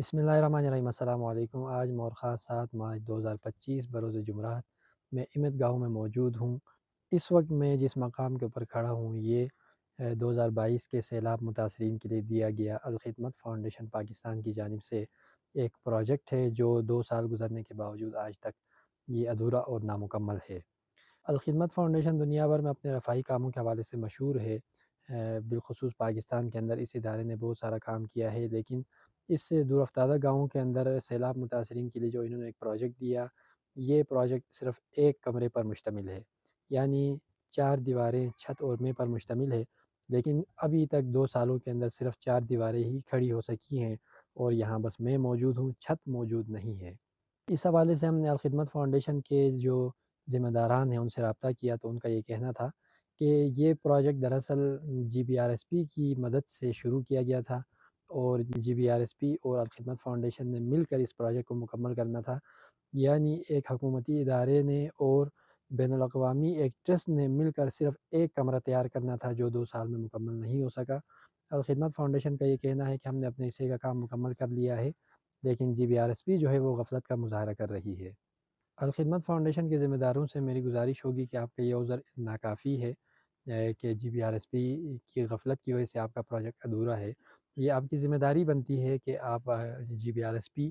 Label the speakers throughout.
Speaker 1: بسم اللہ الرحمن الرحیم۔ السلام علیکم۔ آج مورخہ 7 مارچ 2025 بروز جمعرات میں امت گاؤں میں موجود ہوں۔ اس وقت میں جس مقام کے اوپر کھڑا ہوں یہ 2022 کے سیلاب متاثرین کے لیے دیا گیا الخدمت فاؤنڈیشن پاکستان کی جانب سے ایک پروجیکٹ ہے جو 2 سال گزرنے کے باوجود آج تک یہ ادھورا اور نامکمل ہے۔ الخدمت فاؤنڈیشن دنیا بھر میں اپنے رفاہی کاموں کے حوالے سے مشہور ہے۔ بالخصوص پاکستان کے اندر اس ادارے نے بہت سارا کام کیا ہے، لیکن اس سے دور افتادہ گاؤں کے اندر سیلاب متاثرین کے لیے جو انہوں نے ایک پروجیکٹ دیا، یہ پروجیکٹ صرف ایک کمرے پر مشتمل ہے، یعنی 4 دیواریں چھت اور مے پر مشتمل ہے، لیکن ابھی تک 2 سالوں کے اندر صرف 4 دیواریں ہی کھڑی ہو سکی ہیں اور یہاں بس میں موجود ہوں، چھت موجود نہیں ہے۔ اس حوالے سے ہم نے الخدمت فاؤنڈیشن کے جو ذمہ داران ہیں ان سے رابطہ کیا تو ان کا یہ کہنا تھا کہ یہ پروجیکٹ دراصل GBRSP کی مدد سے شروع کیا گیا تھا اور GBRSP اور الخدمت فاؤنڈیشن نے مل کر اس پروجیکٹ کو مکمل کرنا تھا، یعنی ایک حکومتی ادارے نے اور بین الاقوامی ایک ٹرسٹ نے مل کر صرف ایک کمرہ تیار کرنا تھا جو 2 سال میں مکمل نہیں ہو سکا۔ الخدمت فاؤنڈیشن کا یہ کہنا ہے کہ ہم نے اپنے حصے کا کام مکمل کر لیا ہے، لیکن GBRSP جو ہے وہ غفلت کا مظاہرہ کر رہی ہے۔ الخدمت فاؤنڈیشن کے ذمہ داروں سے میری گزارش ہوگی کہ آپ کا یہ عذر ناکافی ہے کہ GBRSP کی غفلت کی وجہ سے آپ کا پروجیکٹ ادھورا ہے۔ یہ آپ کی ذمہ داری بنتی ہے کہ آپ GBRSP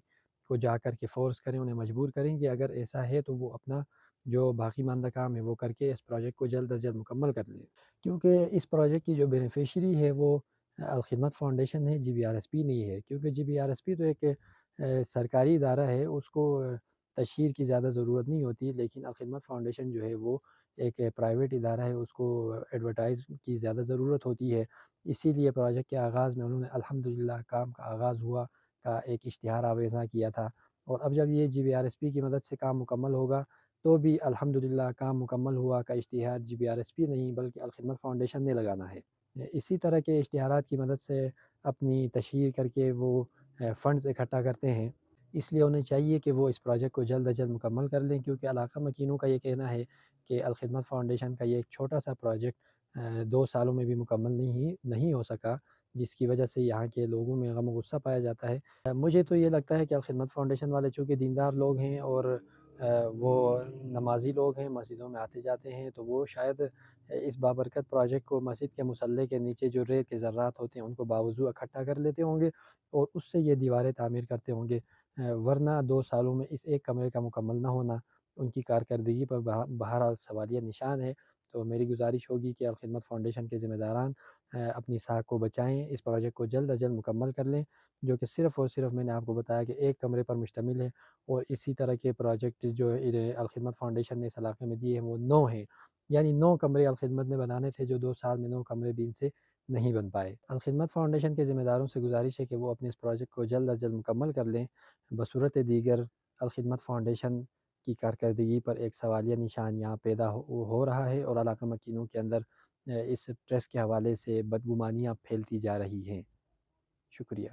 Speaker 1: کو جا کر کے فورس کریں، انہیں مجبور کریں کہ اگر ایسا ہے تو وہ اپنا جو باقی ماندہ کام ہے وہ کر کے اس پروجیکٹ کو جلد از جلد مکمل کر لیں، کیونکہ اس پروجیکٹ کی جو بینیفیشری ہے وہ الخدمت فاؤنڈیشن ہے، GBRSP نہیں ہے، کیونکہ GBRSP تو ایک سرکاری ادارہ ہے، اس کو تشہیر کی زیادہ ضرورت نہیں ہوتی، لیکن الخدمت فاؤنڈیشن جو ہے وہ ایک پرائیویٹ ادارہ ہے، اس کو ایڈورٹائز کی زیادہ ضرورت ہوتی ہے، اسی لیے پروجیکٹ کے آغاز میں انہوں نے الحمدللہ کام کا آغاز ہوا کا ایک اشتہار آویزاں کیا تھا، اور اب جب یہ GBRSP کی مدد سے کام مکمل ہوگا تو بھی الحمدللہ کام مکمل ہوا کا اشتہار GBRSP نہیں بلکہ الخدمت فاؤنڈیشن نے لگانا ہے۔ اسی طرح کے اشتہارات کی مدد سے اپنی تشہیر کر کے وہ فنڈز اکٹھا کرتے ہیں، اس لیے انہیں چاہیے کہ وہ اس پروجیکٹ کو جلد از جلد مکمل کر لیں، کیونکہ علاقہ مکینوں کا یہ کہنا ہے کہ الخدمت فاؤنڈیشن کا یہ ایک چھوٹا سا پروجیکٹ 2 سالوں میں بھی مکمل نہیں ہو سکا، جس کی وجہ سے یہاں کے لوگوں میں غم و غصہ پایا جاتا ہے۔ مجھے تو یہ لگتا ہے کہ الخدمت فاؤنڈیشن والے چونکہ دیندار لوگ ہیں اور وہ نمازی لوگ ہیں، مسجدوں میں آتے جاتے ہیں، تو وہ شاید اس بابرکت پروجیکٹ کو مسجد کے مصلی کے نیچے جو ریت کے ذرات ہوتے ہیں ان کو باوضو اکٹھا کر لیتے ہوں گے اور اس سے یہ دیواریں تعمیر کرتے ہوں گے، ورنہ 2 سالوں میں اس ایک کمرے کا مکمل نہ ہونا ان کی کارکردگی پر بہرحال سوالیہ نشان ہے۔ تو میری گزارش ہوگی کہ الخدمت فاؤنڈیشن کے ذمہ داران اپنی ساکھ کو بچائیں، اس پروجیکٹ کو جلد از جلد مکمل کر لیں، جو کہ صرف اور صرف میں نے آپ کو بتایا کہ ایک کمرے پر مشتمل ہے، اور اسی طرح کے پروجیکٹ جو الخدمت فاؤنڈیشن نے اس علاقے میں دیے ہیں وہ 9 ہیں، یعنی 9 کمرے الخدمت نے بنانے تھے جو 2 سال میں 9 کمرے بھی ان سے نہیں بن پائے۔ الخدمت فاؤنڈیشن کے ذمہ داروں سے گزارش ہے کہ وہ اپنے اس پروجیکٹ کو جلد از جلد مکمل کر لیں، بصورت دیگر الخدمت فاؤنڈیشن کی کارکردگی پر ایک سوالیہ نشان یہاں پیدا ہو رہا ہے اور علاقہ مکینوں کے اندر اس ٹرسٹ کے حوالے سے بدگمانیاں پھیلتی جا رہی ہیں۔ شکریہ۔